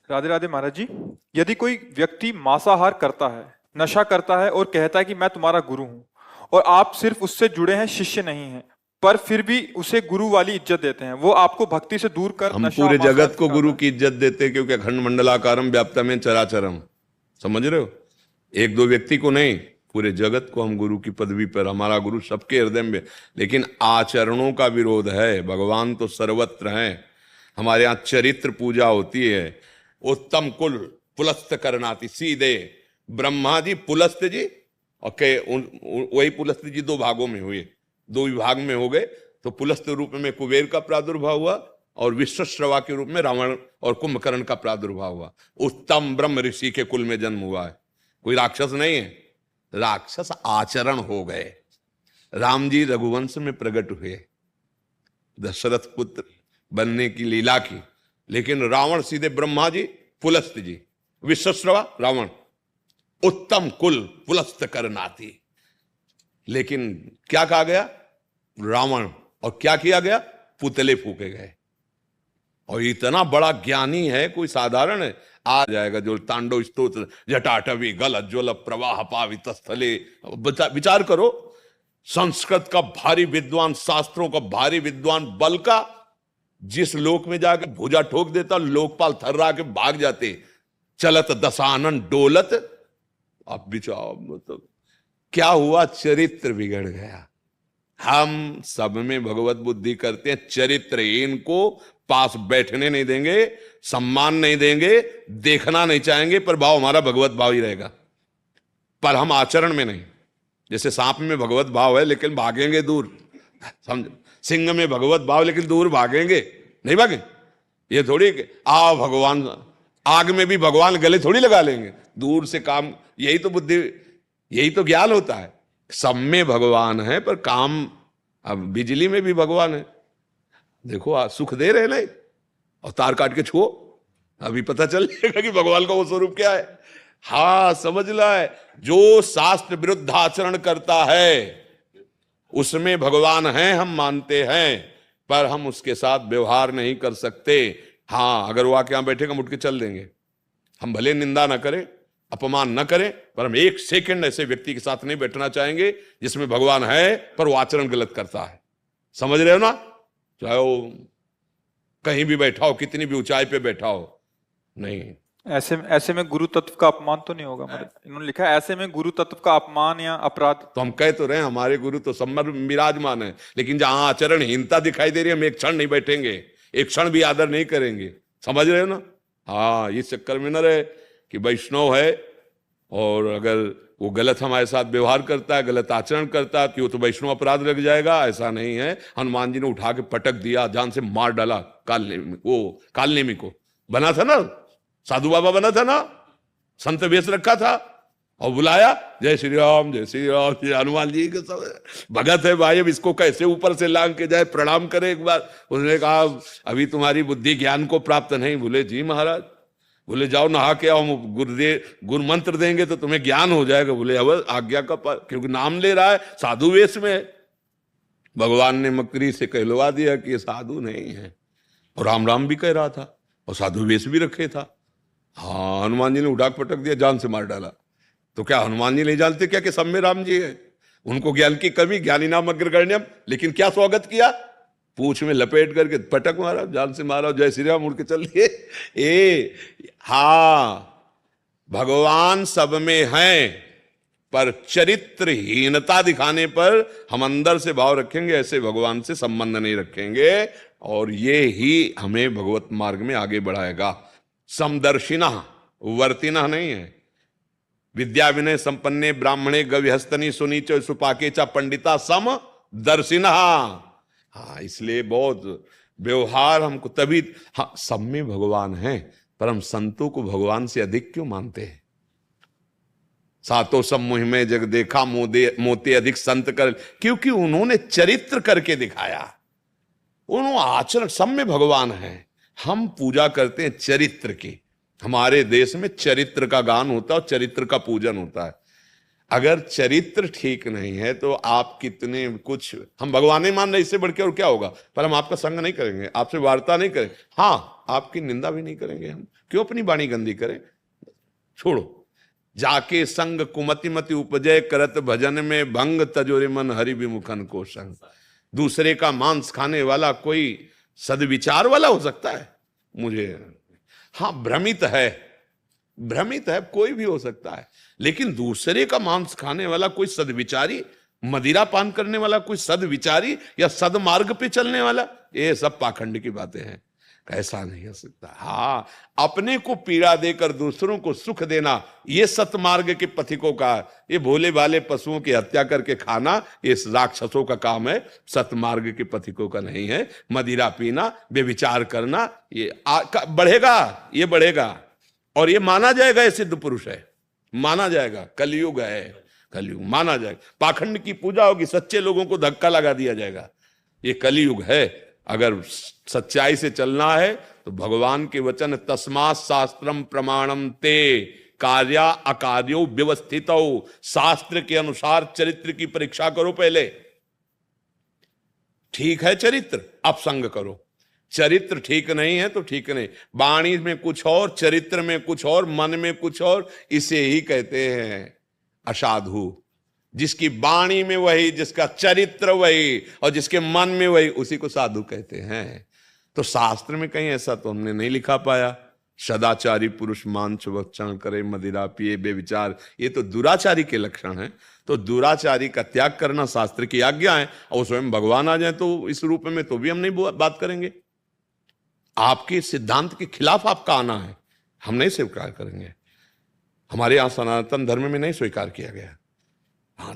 राधे राधे महाराज जी। यदि कोई व्यक्ति मांसाहार करता है, नशा करता है और कहता है कि मैं तुम्हारा गुरु हूं, और आप सिर्फ उससे जुड़े हैं, शिष्य नहीं हैं, पर फिर भी उसे गुरु वाली इज्जत देते हैं, वो आपको भक्ति से दूर कर हम नशा पूरे मांसाहार जगत को सिखाता गुरु है। की इज्जत देते हैं, क्योंकि अखंड मंडलाकारम व्याप्तम चराचरम। समझ रहे हो? एक दो व्यक्ति को नहीं, पूरे जगत को हम गुरु की पदवी पर, हमारा गुरु सबके हृदय में। लेकिन आचरणों का विरोध है। भगवान तो सर्वत्र हैं। हमारे यहाँ चरित्र पूजा होती है। उत्तम कुल पुलस्त करनाती, सीधे ब्रह्मा जी पुलस्त जी, ओके, वही पुलस्त जी दो भागों में हुए, दो विभाग में हो गए। तो पुलस्त रूप में कुबेर का प्रादुर्भाव हुआ और विश्वश्रवा के रूप में रावण और कुंभकर्ण का प्रादुर्भाव हुआ। उत्तम ब्रह्म ऋषि के कुल में जन्म हुआ है, कोई राक्षस नहीं है। राक्षस आचरण हो गए। राम जी रघुवंश में प्रकट हुए, दशरथ पुत्र बनने की लीला की। लेकिन रावण सीधे ब्रह्मा जी, पुलस्त जी, विश्वश्रवा रावण, उत्तम कुल पुलस्त करनाती। लेकिन क्या कहा गया? रावण, और क्या किया गया? पुतले फूके गए। और इतना बड़ा ज्ञानी है, कोई साधारण है? आ जाएगा जो तांडव स्तोत्र, जटाटवी गल ज्वल प्रवाह पावित स्थले। विचार करो, संस्कृत का भारी विद्वान, शास्त्रों का भारी विद्वान, बल का जिस लोक में जाकर भुजा ठोक देता, लोकपाल थर्रा के भाग जाते। चलत दशानन डोलत। अब विचार, मतलब क्या हुआ? चरित्र बिगड़ गया। हम सब में भगवत बुद्धि करते हैं, चरित्रहीन को पास बैठने नहीं देंगे, सम्मान नहीं देंगे, देखना नहीं चाहेंगे, पर भाव हमारा भगवत भाव ही रहेगा। पर हम आचरण में नहीं। जैसे सांप में भगवत भाव है लेकिन भागेंगे दूर, समझ? सिंह में भगवत भाव लेकिन दूर भागेंगे, नहीं भागे। ये थोड़ी आओ भगवान, आग में भी भगवान गले थोड़ी लगा लेंगे, दूर से काम। यही तो बुद्धि, यही तो ज्ञान होता है। सब में भगवान है, पर काम, अब बिजली में भी भगवान है। देखो आज सुख दे रहे नहीं, और तार काट के छुओ, अभी पता चल जाएगा कि भगवान का वो स्वरूप क्या है। हाँ, समझ ला है। जो शास्त्र विरुद्ध आचरण करता है उसमें भगवान है, हम मानते हैं, पर हम उसके साथ व्यवहार नहीं कर सकते। हाँ, अगर वो आके यहां बैठेगा, हम उठ के चल देंगे। हम भले निंदा ना करें, अपमान न करें, पर हम एक सेकंड ऐसे व्यक्ति के साथ नहीं बैठना चाहेंगे जिसमें भगवान है पर वो आचरण गलत करता है। समझ रहे हो ना? चाहे वो कहीं भी बैठा हो, कितनी भी ऊंचाई पे बैठा हो, नहीं। ऐसे में गुरु तत्व का अपमान तो नहीं होगा महाराज? इन्होंने लिखा है ऐसे में गुरु तत्व का अपमान या अपराध। तो हम कह तो रहे हैं हमारे गुरु तो सब में विराजमान है, लेकिन जहां आचरणहीनता दिखाई दे रही है, हम एक क्षण नहीं बैठेंगे, एक क्षण भी आदर नहीं करेंगे। समझ रहे हो ना? हाँ, इस चक्कर में न रहे कि वैष्णव है और अगर वो गलत हमारे साथ व्यवहार करता है, गलत आचरण करता है, कि वो तो वैष्णव अपराध लग जाएगा। ऐसा नहीं है। हनुमान जी ने उठा के पटक दिया, जान से मार डाला कालनेमी को। बना था ना, साधु बाबा बना था ना, संत वेश रखा था और बुलाया, जय श्री राम जय श्री राम। हनुमान जी के सब भगत है भाई, अब इसको कैसे ऊपर से लांग के जाए, प्रणाम करे एक बार। उसने कहा अभी तुम्हारी बुद्धि ज्ञान को प्राप्त नहीं। बोले जी महाराज। बोले जाओ नहा के आओ, हम गुरु मंत्र देंगे तो तुम्हें ज्ञान हो जाएगा। बोले अब आज्ञा का क्योंकि नाम ले रहा है, साधु वेश में है। भगवान ने मकरी से कहलवा दिया कि ये साधु नहीं है, और राम राम भी कह रहा था और साधु वेश भी रखे था। हाँ, हनुमान जी ने उठा पटक दिया, जान से मार डाला। तो क्या हनुमान जी नहीं जानते क्या कि सब में राम जी है? उनको ज्ञान की कमी, ज्ञानी नाम अग्रगण्यम। लेकिन क्या स्वागत किया? पूछ में लपेट करके पटक मारा, जान से मारा, जय श्री राम, उड़ के चल दिए। हाँ, भगवान सब में है, पर चरित्रहीनता दिखाने पर हम अंदर से भाव रखेंगे, ऐसे भगवान से संबंध नहीं रखेंगे, और ये ही हमें भगवत मार्ग में आगे बढ़ाएगा। समदर्शिना वर्तिना नहीं है। विद्या विनय संपन्ने ब्राह्मणे गविहस्तनी सुनीच सुपाके चा पंडिता सम दर्शिना। हाँ, इसलिए बहुत व्यवहार हमको तभी। हाँ, सब में भगवान है, पर हम संतों को भगवान से अधिक क्यों मानते हैं? सातों सब मुहि में जग देखा मोते अधिक संत कर, क्योंकि उन्होंने चरित्र करके दिखाया, उन्होंने आचरण। सब में भगवान है, हम पूजा करते हैं चरित्र की। हमारे देश में चरित्र का गान होता है और चरित्र का पूजन होता है। अगर चरित्र ठीक नहीं है तो आप कितने कुछ, हम भगवान नहीं मान रहे, इससे बढ़ के और क्या होगा? पर हम आपका संग नहीं करेंगे, आपसे वार्ता नहीं करेंगे। हाँ, आपकी निंदा भी नहीं करेंगे हम, क्यों अपनी वाणी गंदी करें, छोड़ो। जाके संग कुमति मति उपजय करत भजन में भंग तजोरे मन हरि विमुखन को संग। दूसरे का मांस खाने वाला कोई सदविचार वाला हो सकता है? मुझे हाँ भ्रमित है, भ्रमित है, कोई भी हो सकता है, लेकिन दूसरे का मांस खाने वाला कोई सदविचारी, मदिरा पान करने वाला कोई सदविचारी या सदमार्ग पे चलने वाला, ये सब पाखंड की बातें हैं, ऐसा नहीं हो सकता। हाँ, अपने को पीड़ा देकर दूसरों को सुख देना, ये सतमार्ग के पथिकों का, ये भोले भाले पशुओं की हत्या करके खाना, ये राक्षसों का काम है, सतमार्ग के पथिकों का नहीं है। मदिरा पीना, बेविचार करना, ये बढ़ेगा, ये बढ़ेगा और ये माना जाएगा, ये सिद्ध पुरुष है, माना जाएगा। कलयुग है, कलयुग माना जाएगा। पाखंड की पूजा होगी, सच्चे लोगों को धक्का लगा दिया जाएगा, ये कलयुग है। अगर सच्चाई से चलना है तो भगवान के वचन तस्मात् शास्त्रम प्रमाणम ते कार्या अकार्यो व्यवस्थितो, शास्त्र के अनुसार चरित्र की परीक्षा करो पहले। ठीक है चरित्र, अब संग करो। चरित्र ठीक नहीं है तो ठीक नहीं, वाणी में कुछ और, चरित्र में कुछ और, मन में कुछ और, इसे ही कहते हैं असाधु। जिसकी वाणी में वही, जिसका चरित्र वही और जिसके मन में वही, उसी को साधु कहते हैं। तो शास्त्र में कहीं ऐसा तो हमने नहीं लिखा पाया। सदाचारी पुरुष मांस भक्षण करे, मदिरा पिए, बेविचार, ये तो दुराचारी के लक्षण हैं। तो दुराचारी का त्याग करना शास्त्र की आज्ञा है, और स्वयं भगवान आ जाए तो इस रूप में तो भी हम नहीं बात करेंगे। आपके सिद्धांत के खिलाफ आपका आना है, हम नहीं स्वीकार करेंगे। हमारे यहां सनातन धर्म में नहीं स्वीकार किया गया। हाँ,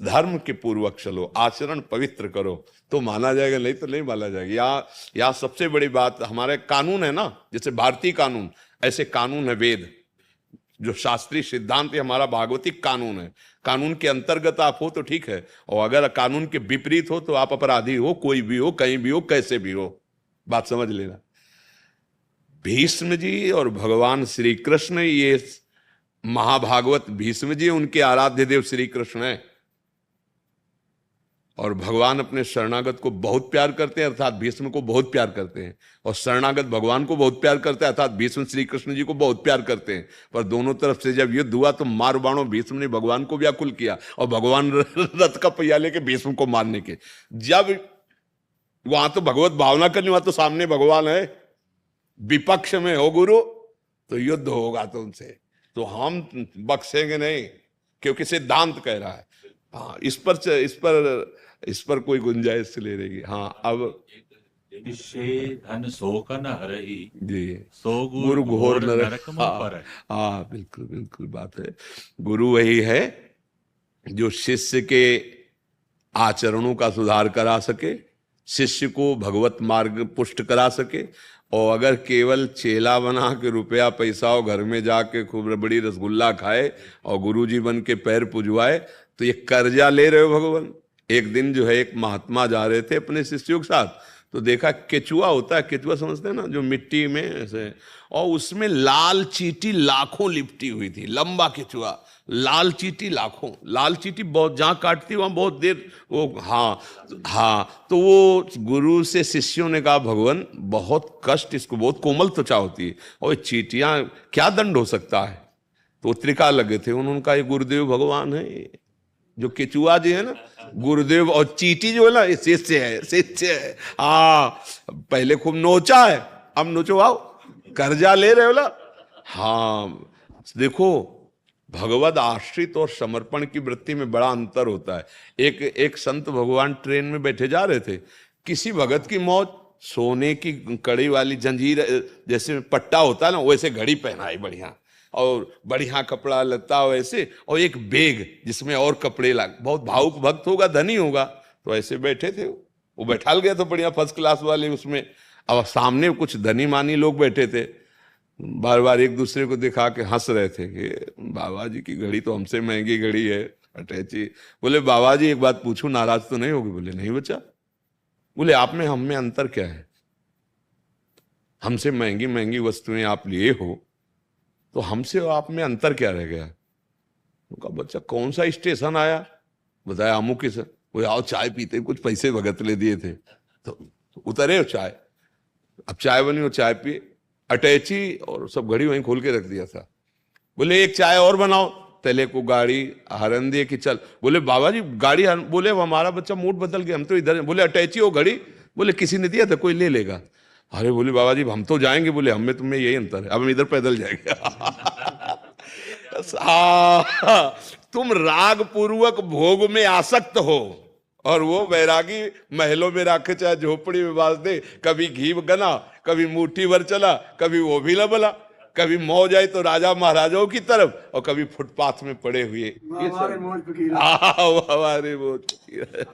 धर्म के पूर्वक चलो, आचरण पवित्र करो तो माना जाएगा, नहीं तो नहीं माना जाएगा। या सबसे बड़ी बात, हमारे कानून है ना, जैसे भारतीय कानून, ऐसे कानून है वेद, जो शास्त्रीय सिद्धांत है, हमारा भागवतिक कानून है। कानून के अंतर्गत आप हो तो ठीक है, और अगर कानून के विपरीत हो तो आप अपराधी हो, कोई भी हो, कहीं भी हो, कैसे भी हो। बात समझ लेना। भीष्म जी और भगवान श्री कृष्ण, ये महाभागवत भीष्म जी उनके आराध्य देव श्री कृष्ण है, और भगवान अपने शरणागत को बहुत प्यार करते हैं, अर्थात भीष्म को बहुत प्यार करते हैं, और शरणागत भगवान को बहुत प्यार करते हैं, अर्थात भीष्म श्री कृष्ण जी को बहुत प्यार करते हैं। पर दोनों तरफ से जब युद्ध हुआ तो मार बाणों भीष्म ने भगवान को व्याकुल किया, और भगवान रथ का पहिया लेके भीष्म को मारने के। जब वहां तो भगवत भावना करनी, वहां तो सामने भगवान है, विपक्ष में हो गुरु तो युद्ध होगा तो उनसे, तो हम बख्शेंगे नहीं, क्योंकि सिद्धांत कह रहा है। हाँ, इस पर कोई गुंजाइश ले रहेगी। हाँ, अब धन शोक न हरहि जी, सो गुरु घोर नरक में पर। हाँ, बिल्कुल बिल्कुल बात है। गुरु वही है जो शिष्य के आचरणों का सुधार करा सके, शिष्य को भगवत मार्ग पुष्ट करा सके। और अगर केवल चेला बना के रुपया पैसा और घर में जाके खूब बड़ी रसगुल्ला खाए और गुरुजी बन के पैर पुजवाए, तो ये कर्जा ले रहे हो भगवान। एक दिन जो है एक महात्मा जा रहे थे अपने शिष्यों के साथ, तो देखा केचुआ होता है, केचुआ समझते हैं ना, जो मिट्टी में ऐसे, और उसमें लाल चींटी लाखों लिपटी हुई थी, लंबा केचुआ, लाल चींटी लाखों, लाल चींटी बहुत जहां काटती वहां बहुत देर वो। हाँ, तो वो गुरु से शिष्यों ने कहा, भगवान बहुत कष्ट, इसको बहुत कोमल त्वचा होती है, और चींटियां क्या दंड हो सकता है। तो त्रिकाल लगे थे, उन्होंने कहा ये गुरुदेव भगवान है, जो केचुआ जी है ना गुरुदेव, और चींटी जो है ना ये शिष्य है, शिष्य है। हाँ, पहले खूब नोचा है, अब नोचवाओ, कर्जा ले रहे हो ना। हाँ, देखो भगवद आश्रित और समर्पण की वृत्ति में बड़ा अंतर होता है। एक संत भगवान ट्रेन में बैठे जा रहे थे, किसी भगत की मौत, सोने की कड़ी वाली जंजीर जैसे पट्टा होता है ना, वैसे घड़ी पहनाई बढ़िया, और बढ़िया कपड़ा लता वैसे, और एक बैग जिसमें और कपड़े लाग, बहुत भावुक भक्त होगा, धनी होगा, तो ऐसे बैठे थे। वो बैठाल गया तो बढ़िया फर्स्ट क्लास वाले उसमें, अब सामने कुछ धनी मानी लोग बैठे थे, बार बार एक दूसरे को दिखा के हंस रहे थे कि बाबा जी की घड़ी तो हमसे महंगी घड़ी है, अटैची। बोले बाबा जी एक बात पूछूं, नाराज तो नहीं होगी? बोले नहीं बच्चा। बोले आप में हम में अंतर क्या है? हमसे महंगी महंगी वस्तुएं आप लिए हो, तो हमसे और आप में अंतर क्या रह गया? उनका बच्चा कौन सा स्टेशन आया? बताया अमुक ही सर। वो आओ चाय पीते, कुछ पैसे भगत ले दिए थे, तो उतरे हो चाय। अब चाय बनी, वो चाय पिए, अटैची और सब घड़ी वहीं खोल के रख दिया था। बोले एक चाय और बनाओ, तले को गाड़ी हरन दिए कि चल। बोले बाबा जी गाड़ी बोले वो हमारा बच्चा मूड बदल गया, हम तो इधर। बोले अटैची हो घड़ी, बोले किसी ने दिया था, कोई ले लेगा। अरे बोले बाबा जी हम तो जाएंगे, बोले हम में तुम्हें यही अंतर है, अब हम इधर पैदल जाएंगे। तुम राग पूर्वक भोग में आसक्त हो और वो वैरागी महलों में रखे चाहे झोपड़ी में बांध दे, कभी घी गना, कभी मुट्ठी भर चला, कभी वो भी न बला, कभी मौज आए तो राजा महाराजाओं की तरफ और कभी फुटपाथ में पड़े हुए। हमारे मौज फकीर।